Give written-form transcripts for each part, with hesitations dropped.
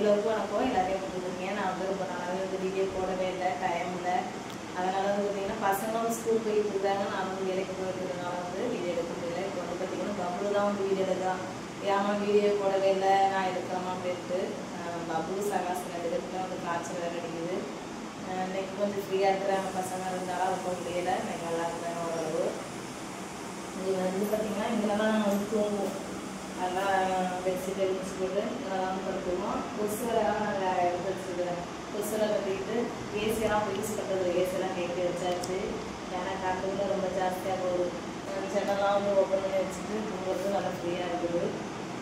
எல்லோருக்கும் வணக்கம். எல்லாரையும் கொடுத்துருக்கேன். நான் வந்து ரொம்ப நாளாகவே வந்து வீடியோ போடவே இல்லை, டைம் இல்லை. அதனால வந்து பார்த்தீங்கன்னா பசங்களும் ஸ்கூல் போயிட்டு இருக்காங்க, நானும் வேலைக்கு போயிட்டு இருக்கனால வந்து வீடியோ எடுக்க முடியல. இப்போ வந்து பார்த்தீங்கன்னா பப்ளு தான் வந்து வீடியோ எடுக்கலாம். ஏமா வீடியோ போடவே இல்லை, நான் எடுக்கலாமா அப்படின்ட்டு. பப்ளு சகாஸ் 2 பேருக்குலாம் வந்து காய்ச்சல் வேறு அடிக்குது. இன்னைக்கு கொஞ்சம் ஃப்ரீயாக இருக்கிறாங்க பசங்க, இருந்தாலும் ரொம்ப முடியலை. இன்னைக்கு நல்லா இருக்கிறாங்க ஓரளவு. இது வந்து பார்த்தீங்கன்னா இங்கெல்லாம் நாங்கள் வந்து தூங்குவோம். அதெல்லாம் பெட்ஷீட் எழுதி போட்டு இதெல்லாம் படுத்துவோம். கொசுவெல்லாம் நாங்கள் எடுத்து வச்சுருக்கிறேன். கொசுவெல்லாம் கட்டிக்கிட்டு ஏசியெல்லாம் யூஸ் பண்ணுறது, ஏசியெல்லாம் கேட்டு வச்சாச்சு. ஏன்னா காற்றுல ரொம்ப ஜாஸ்தியாக போகுது. ஜன்னெல்லாம் வந்து ஓப்பன் பண்ணி வச்சுட்டு தூங்குறது நல்லா ஃப்ரீயாக இருக்குது.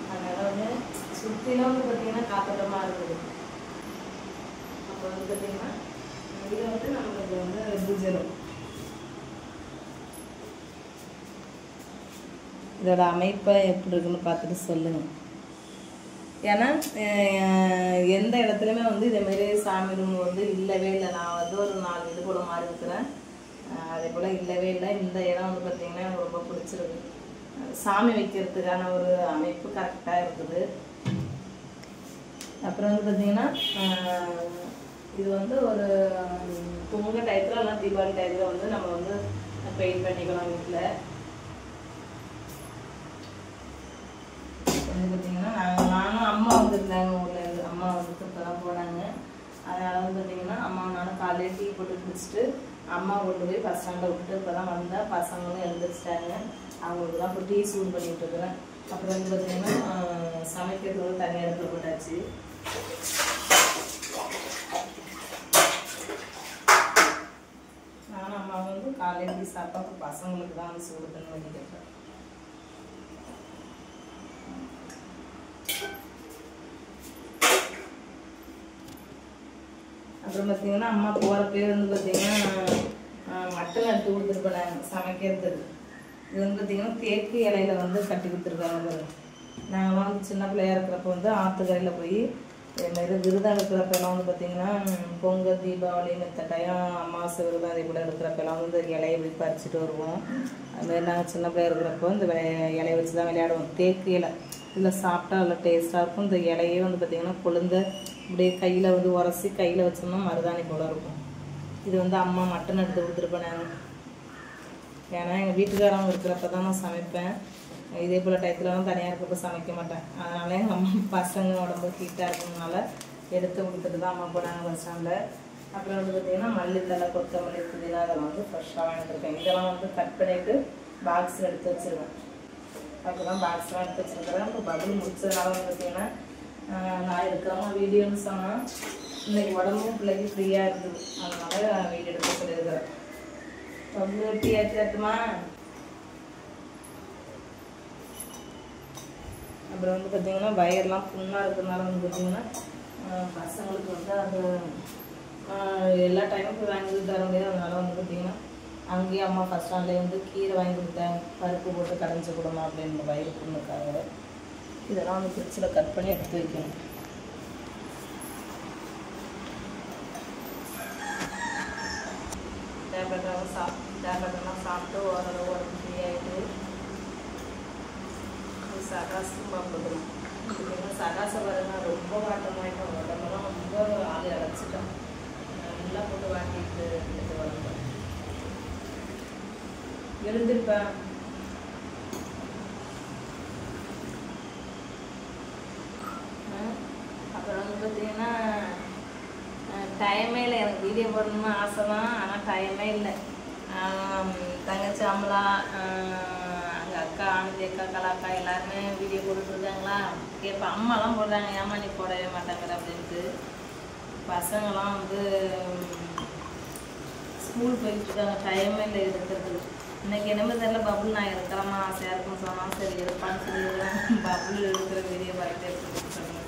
அதனால் வந்து சுற்றிலாம் வந்து பார்த்திங்கன்னா காற்றோட்டமாக இருக்குது. அப்போ வந்து பார்த்திங்கன்னா இது வந்து நம்மளுக்கு வந்து பூஜரம். இதோட அமைப்பை எப்படி இருக்குன்னு பார்த்துட்டு சொல்லுங்கள். ஏன்னா எந்த இடத்துலையுமே வந்து இதேமாரி சாமி ரூம் வந்து இல்லவே இல்லை. நான் வந்து ஒரு 4 வீடு கூட மாறி இருக்கிறேன், அதே போல் இல்லவே இல்லை. இந்த இடம் வந்து பார்த்திங்கன்னா எனக்கு ரொம்ப பிடிச்சிருக்கு. சாமி வைக்கிறதுக்கான ஒரு அமைப்பு கரெக்டாக இருக்குது. அப்புறம் வந்து பார்த்திங்கன்னா இது வந்து ஒரு பொங்கல் டயத்தில் எல்லாம் தீபாவளி டயத்தில் வந்து நம்ம வந்து பெயிண்ட் பண்ணிக்கலாம் வீட்டில். வந்து பார்த்திங்கன்னா நானும் அம்மா வந்துருந்தாங்க ஊரில். அம்மா வந்துட்டு இப்போ தான் போனாங்க. அதனால் வந்து பார்த்திங்கன்னா அம்மாவும் நானும் காலையில் டீ போட்டு குடிச்சிட்டு அம்மா கொண்டு போய் பஸ் ஸ்டாண்டில் விட்டுட்டு இப்போ தான் வந்தேன். பசங்களும் எழுந்திரிச்சிட்டாங்க. அவங்களுக்கு தான் இப்போ டீ சூடு பண்ணிகிட்டு இருக்கிறேன். அப்புறம் வந்து பார்த்திங்கன்னா சமைக்கிறதுக்கு தனியாக இடத்துல போட்டாச்சு. நானும் அம்மா வந்து காலையில் டீ சாப்பிட்டா இப்போ பசங்களுக்கு தான் வந்து சூடு பண்ணி பண்ணிக்கிட்டேன். அப்புறம் பார்த்தீங்கன்னா அம்மா போகிறப்பே வந்து பார்த்திங்கன்னா மட்டன் எடுத்து கொடுத்துருப்பேன் சமைக்கிறதுக்கு. இது வந்து பார்த்திங்கன்னா தேக்கு இலையில வந்து கட்டி கொடுத்துருக்காங்க. நாங்களாம் வந்து சின்ன பிள்ளையாக இருக்கிறப்ப வந்து ஆற்றுக்கரையில் போய் இதுமாரி விரதம் எடுக்கிறப்பெல்லாம் வந்து பார்த்திங்கன்னா பொங்கல் தீபாவளி மற்ற டைம் அமாவாசை விரதம் அதே கூட எடுக்கிறப்பெல்லாம் வந்து இலையை போய் பறிச்சுட்டு வருவோம். அதுமாரி நாங்கள் சின்ன பிள்ளையாக இருக்கிறப்போ இந்த இலையை வச்சு தான் விளையாடுவோம். தேக்கு இலை இதில் சாப்பிட்டா நல்லா டேஸ்ட்டாக இருக்கும். இந்த இலையே வந்து பார்த்திங்கன்னா கொழுந்த அப்படியே கையில் வந்து உரசி கையில் வச்சோம்னா மருதாணி போல இருக்கும். இது வந்து அம்மா மட்டன் எடுத்து கொடுத்துருப்பேன் நான். ஏன்னா எங்கள் வீட்டுக்காரவங்க இருக்கிறப்ப தான் நான் சமைப்பேன். இதே போல் டயத்துலலாம் தனியாக இருக்கப்போ சமைக்க மாட்டேன். அதனால எங்கள் அம்மா பசங்க உடம்பு ஹீட்டாக இருக்கிறதுனால எடுத்து கொடுத்துட்டு தான் அம்மா போனாங்க பஸ் ஸ்டாண்டில். அப்புறம் வந்து பார்த்திங்கன்னா மல்லித்தலை கொத்தமல்லி புதினா அதெல்லாம் வந்து ஃப்ரெஷ்ஷாக வாங்கிட்டுருக்கேன். இதெல்லாம் வந்து கட் பண்ணிவிட்டு பாக்ஸில் எடுத்து வச்சுருவேன். அப்போ தான் பாக்ஸ்லாம் எடுத்து வச்சுருக்கிறேன். இப்போ பபுள் முடிச்சதுனால வந்து பார்த்திங்கன்னா நான் எடுக்காமல் வீடியோன்னு சொன்னால் இன்றைக்கி உடம்பும் பிள்ளைக்கு ஃப்ரீயாக இருக்குது. அதனால நான் வீடியோ எடுக்க சொல்லியிருக்கிறேன். பபுள் டீ ஏற்றுமா. அப்புறம் வந்து பார்த்திங்கன்னா வயர்லாம் புண்ணாக இருக்கிறதுனால வந்து பார்த்திங்கன்னா பசங்களுக்கு வந்து அது எல்லா டைமும் போய் வாங்கி தர முடியாது. அதனால் வந்து பார்த்திங்கன்னா அங்கேயே அம்மா ஃபஸ்ட் ஸ்டாண்ட்லேயே வந்து கீரை வாங்கி கொடுத்தாங்க. பருப்பு போட்டு கடைஞ்சி கொடுமா அப்படின்னு வயிறு புண்ணுக்காக. இதெல்லாம் வந்து ஃப்ரிட்ஜில் கட் பண்ணி எடுத்து வைக்கணும். டேப்லெட்டெல்லாம் சாப்பிட்டு ஓரளவு உடம்பு ஃப்ரீ ஆகிட்டு சகாசும் பார்க்கணும். பார்த்தீங்கன்னா சகாசை பாருங்க ரொம்ப வாட்டமாயிட்டோம். உடம்பெல்லாம் ரொம்ப ஆளி அடைச்சிட்டோம். நல்லா போட்டு வாட்டிட்டு எடுத்து வரணும். எழுந்திருப்பேன். அப்புறம் வந்து பார்த்தீங்கன்னா டைமே இல்லை. எனக்கு வீடியோ போடணும்னு ஆசை தான், ஆனால் டைமே இல்லை. தங்கச்சி அமலா, எங்கள் அக்கா ஆனந்தி அக்கா கலாக்கா எல்லாருமே வீடியோ போட்டுட்ருக்காங்களா. கேட்பேன் அம்மாலாம் போடுறாங்க, ஏமா நீ போடவே மாட்டாங்கிற அப்படின்ட்டு. பசங்களாம் வந்து ஸ்கூல் போயிட்டுருக்காங்க, டைமே இல்லை எடுக்கிறதுக்கு. இன்றைக்கி என்னமே தெரியல பபுள் நான் எடுக்கிறமா ஆசையாக இருக்குன்னு சொன்னால் சரி எடுப்பான்னு சொல்லிடுறேன். பபுள் எடுக்கிற வீடியோ பார்த்துட்டே எடுத்துட்டு சொல்லுங்கள்.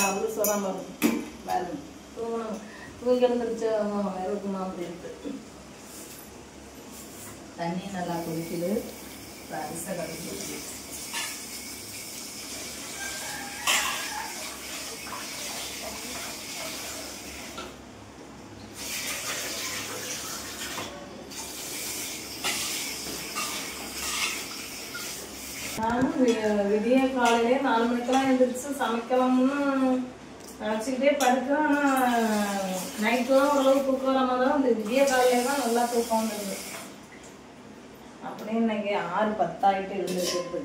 பபுள் சொல்லாமல் பாருங்க தூங்கி எழுந்திரிச்சு இருக்குமா அப்படின்ட்டு. தண்ணி நல்லா குடிக்குது. அரிசை கடிச்சு நானும் விடிய காலையிலே 4 மணிக்கெல்லாம் எழுந்திரிச்சு சமைக்கலாம்னு நினச்சிக்கிட்டே படுக்கிறேன். ஆனால் நைட்டு தான் ஓரளவு தூக்கம் வராமல் தான் இந்த விடிய காலையிலே தான் நல்லா தூக்கம் வந்துடுது. அப்படியே இன்னைக்கு 6:10 ஆகிட்டு எழுந்திரிச்சிருக்கு.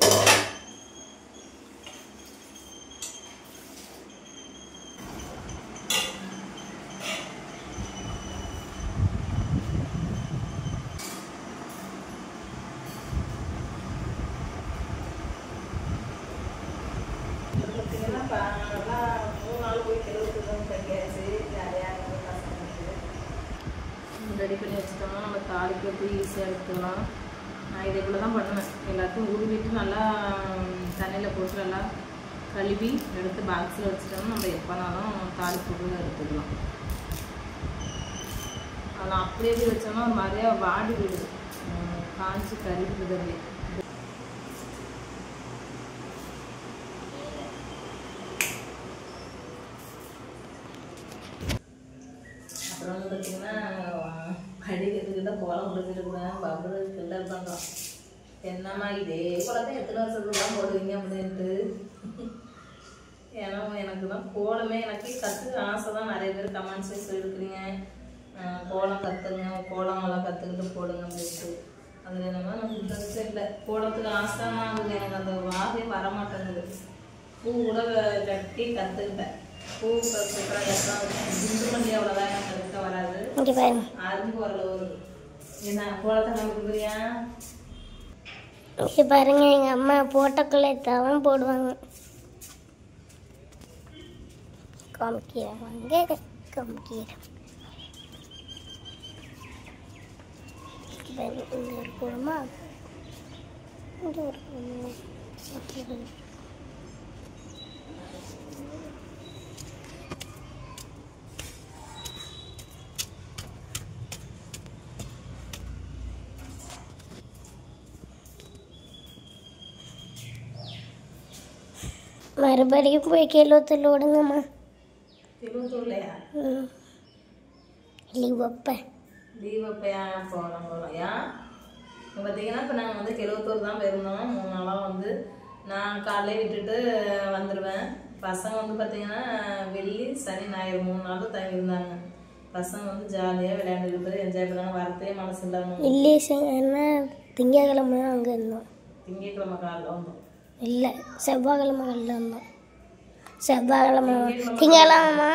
ரெடி பண்ணி வச்சுட்டோம்னா நம்ம தாளிக்கு போய் ஈஸியாக எடுத்துக்கலாம். நான் இதே போல் தான் பண்ணுவேன். எல்லாத்தையும் உருவிட்டு நல்லா தண்ணியில் போட்டு நல்லா கழுவி எடுத்து பாக்ஸில் வச்சுட்டோம்னா நம்ம எப்போனாலும் தாளிப்பு எடுத்துக்கலாம். அதெல்லாம் அப்படியே எப்படி வச்சோம்னா ஒரு மாதிரியா வாடி விடுது, காய்ச்சி கறிவிடுது. அப்படியே அப்புறம் வந்து பார்த்தீங்கன்னா படிக்கிறதுக்கிட்ட கோலம் முடிஞ்சிருக்குறேன். பபுள் கிண்டல் பண்ணுறோம். என்னம்மா இதே கோலத்தை எத்தனை வருஷத்துக்கு தான் போடுவீங்க அப்படின்ட்டு. ஏன்னா எனக்கு தான் கோலமே எனக்கு கற்றுக்க ஆசை தான். நிறைய பேர் கமெண்ட்ஸே சொல்லியிருக்கிறீங்க, கோலம் கற்றுங்க, கோலமெல்லாம் கற்றுக்கிட்டு போடுங்க அப்படின்ட்டு. அதில் என்னன்னா எனக்கு இன்ட்ரெஸ்டே இல்லை. கோலத்துக்கு ஆசை தான் ஆகுது, எனக்கு அந்த வாகே வரமாட்டேங்குது. பூ கூட கட்டி கற்றுக்கிட்டேன். பூ சூப்பராக குண்டு மல்லி அவ்வளோதான் எனக்கு கற்றுக்க வராது. அரும்பு ஓரளவு வருது. என்ன கோலத்தை கற்றுக்குறியா? பாருங்க, எங்க அம்மா போட்டக்குள்ளே தான் போடுவாங்க. காமிக்கிறேன் காமிக்கிறேன். இங்கே ஒரு போடுமா, இங்கே ஒரு மறுபடியும் போய் கிலோத்தூள் ஓடுங்கம்மா. கிலோத்தூள்லையா? லீவ் வைப்பேன். லீவ் வைப்பையா? போகலாம். ஏன் இப்போ பார்த்தீங்கன்னா இப்போ நாங்கள் வந்து கிலோத்தூர் தான் போயிருந்தோம். 3 நாளாக வந்து நான் காலையில் விட்டுட்டு வந்துடுவேன். பசங்க வந்து பார்த்தீங்கன்னா வெள்ளி சனி ஞாயிறு 3 நாள் தங்கியிருந்தாங்க. பசங்க வந்து ஜாலியாக விளையாண்டுக்கிட்டு என்ஜாய் பண்ணாங்க. வரத்தே மனசு இல்லாமல் இல்லையே. திங்கக்கிழமை தான் அங்கே இருந்தோம். திங்கக்கிழமை காலையில் வந்தோம். இல்லை, செவ்வாய்க்கிழமை காலையில் இருந்தோம். செவ்வாய்க்கிழமை திங்கக்கிழமை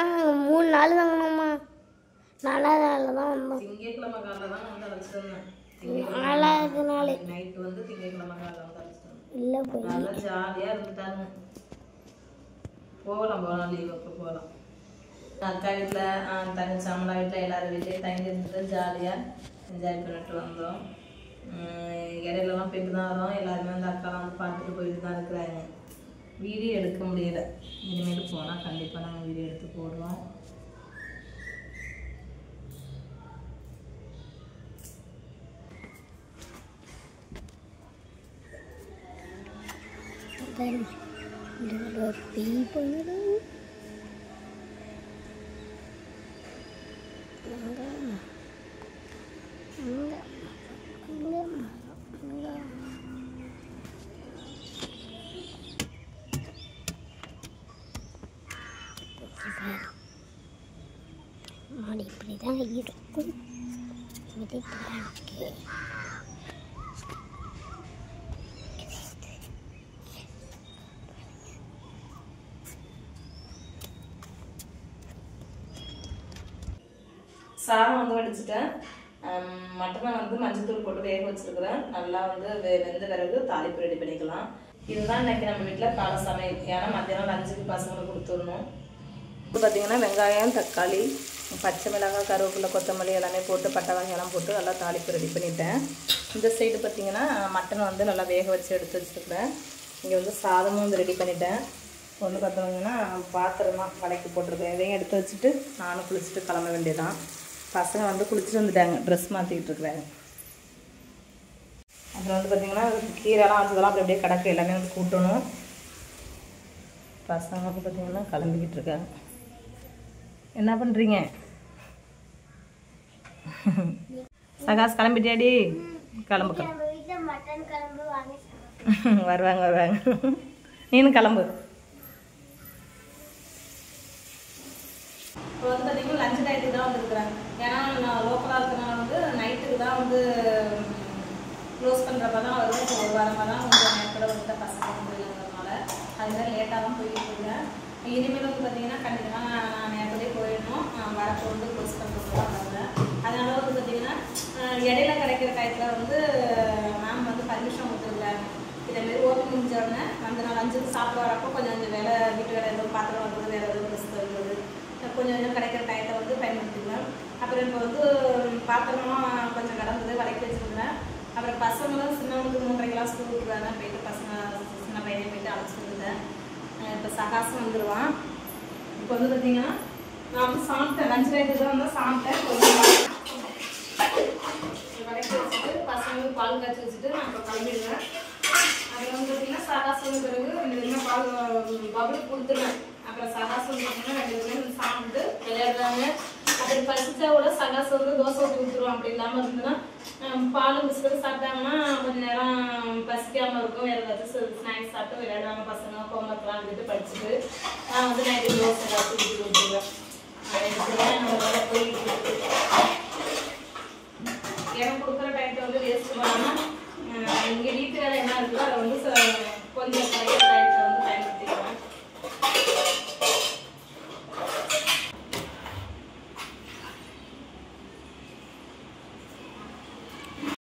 3 நாள் தங்கணும்மா. 4வது நாளில் தான் வந்தோம். திங்கக்கிழமை காலையில் தான் வந்து அழைச்சிருந்தேன். 4வது நாள் நைட்டு வந்து திங்கக்கிழமை காலையில் வந்து அழைச்சிருந்தேன். இல்லை போய் நல்லா ஜாலியாக இருந்துட்டாங்க. போகலாம் லீவ் அப்போ போகலாம். அக்கா வீட்டில் தங்கச்சி அம்மளா வீட்டில் எல்லாரும் வீட்லேயும் தங்கி இருந்துட்டு ஜாலியாக என்ஜாய் பண்ணிட்டு வந்தோம். இடையிலலாம் போயிட்டு தான் வரோம். எல்லாருமே வந்து அக்காலாம் வந்து பார்த்துட்டு போயிட்டு தான் இருக்கிறாங்க. வீடியோ எடுக்க முடியல. இனிமேல் போனால் கண்டிப்பாக நாங்கள் வீடியோ எடுத்து போடுவோம். மாடி இப்படி தான் இருக்கும். இது பிளாக்கு. சாதம் வந்து வடிச்சிட்டேன். மட்டனை வந்து மஞ்சத்தூள் போட்டு வேக வச்சிருக்கிறேன். நல்லா வந்து வெந்த பிறகு தாளிப்பு ரெடி பண்ணிக்கலாம். இதுதான் இன்னைக்கு நம்ம வீட்டில் காலை சமையல். ஏன்னா மத்தியானம் லஞ்சுக்கு பசங்களுக்கு கொடுத்துடணும். இப்போ பார்த்தீங்கன்னா வெங்காயம், தக்காளி, பச்சை மிளகாய், கருவேப்பிலை, கொத்தமல்லி எல்லாமே போட்டு பட்டை வகையெல்லாம் போட்டு நல்லா தாளிப்பு ரெடி பண்ணிட்டேன். இந்த சைடு பார்த்தீங்கன்னா மட்டன் வந்து நல்லா வேக வச்சு எடுத்து வச்சுருக்கிறேன். இங்கே வந்து சாதமும் வந்து ரெடி பண்ணிட்டேன். வந்து பார்த்தோம்னா பாத்திரம் தான் வளைக்கி போட்டிருக்கேன். இதையும் எடுத்து வச்சுட்டு நானும் குளிச்சுட்டு கிளம்ப வேண்டியதான். பசங்க வந்து குளிச்சுட்டு வந்துட்டாங்க, ட்ரெஸ் மாற்றிக்கிட்டு இருக்கிறாங்க. அப்புறம் வந்து பார்த்திங்கன்னா கீரைலாம் வச்சதெல்லாம் அப்படி அப்படியே கிடக்கு, எல்லாமே வந்து கூட்டணும். பசங்க வந்து பார்த்திங்கன்னா கிளம்பிக்கிட்டு இருக்காங்க. என்ன பண்ணுறீங்க? சகாஸ் கிளம்பிட்டியாடி? கிளம்புக்க. வருவாங்க வருவாங்க. நீனும் கிளம்பு. இப்போ வந்து பார்த்தீங்கன்னா லஞ்ச் டயத்துக்கு தான் வந்துருக்குறாங்க. ஏன்னா நான் லோக்கலாக இருக்கிறனால வந்து நைட்டுக்கு தான் வந்து க்ளோஸ் பண்ணுறப்ப தான் வரும். ஒரு வாரமாக தான் கொஞ்சம் நேரத்தில் வந்து பசங்க முடியலங்கிறதுனால அதுமாதிரி லேட்டாக தான் போயிட்டு இருக்கேன். இனிமேல் வந்து பார்த்தீங்கன்னா கண்டிப்பாக நான் நேரத்துலேயே போயிடணும். வரப்போ வந்து க்ளோஸ் பண்ணுறது தான் வருவேன். அதனால வந்து பார்த்தீங்கன்னா இடையில கிடைக்கிற டயத்தில் வந்து மேம் வந்து பர்மிஷன் கொடுத்துருக்காங்க. இதேமாரி ஓப்பன் முடிஞ்ச உடனே வந்து நான் லஞ்சுக்கு சாப்பிட வரப்போ கொஞ்சம் வேலை வீட்டு வேலை எதுவும் பாத்திரம் வந்தது வேறு எதுவும் ட்ரெஸ் தருவது கொஞ்சம் கொஞ்சம் கிடைக்கிற டயத்தை வந்து பயன்படுத்திக்குவேன். அப்புறம் இப்போ வந்து பாத்திரமும் கொஞ்சம் கடந்தது வளைக்க வச்சுருந்தேன். அப்புறம் பசங்களும் சின்னவங்களுக்கு 3:30 கிளாஸ் ஸ்கூல் விட்டுருவாங்க. போயிட்டு பசங்க சின்ன பையனை போயிட்டு அழைச்சிட்டு இருந்தேன். இப்போ சகாசம் வந்துடுவான். இப்போ வந்து பார்த்தீங்கன்னா நான் வந்து சாப்பிட்டேன். லஞ்ச் டயத்துக்கு தான் வந்து சாப்பிட்டேன். கொஞ்சம் வளைக்க வச்சுட்டு பசங்களுக்கு பால் காய்ச்சி வச்சுட்டு நான் இப்போ கிளம்பிடுவேன். அதில் வந்து பார்த்தீங்கன்னா சகாசம் பிறகு 2 பேருமே பால் பபுள் கொடுத்துருவேன். அப்புறம் சகாசம் பார்த்தீங்கன்னா 2 பேரும் சாப்பிட்டு விளையாடுறாங்க. அப்படி பசிச்சா கூட சகாசம் வந்து தோசை ஊற்றி கொடுத்துருவோம். அப்படி இல்லாமல் இருந்ததுன்னா பால் பிஸ்கட் சாப்பிட்டாங்கன்னா கொஞ்சம் நேரம் பசிக்காமல் இருக்கும். வேறு ஏதாச்சும் ஸ்நாக்ஸ் சாப்பிட்டு விளையாடுவாங்க பசங்க. ஹோம்ஒர்க்லாம் வந்துட்டு படிச்சுட்டு நான் வந்து நைட்டு தோசை ஏதாச்சும் ஊற்றி கொடுத்துருவேன். என்னோட போயிட்டு எனக்கு கொடுக்குற டைத்தை வந்து வேஸ்ட் பண்ணாமல் இங்கே வீட்டு வேலை என்ன இருக்குதோ அதை வந்து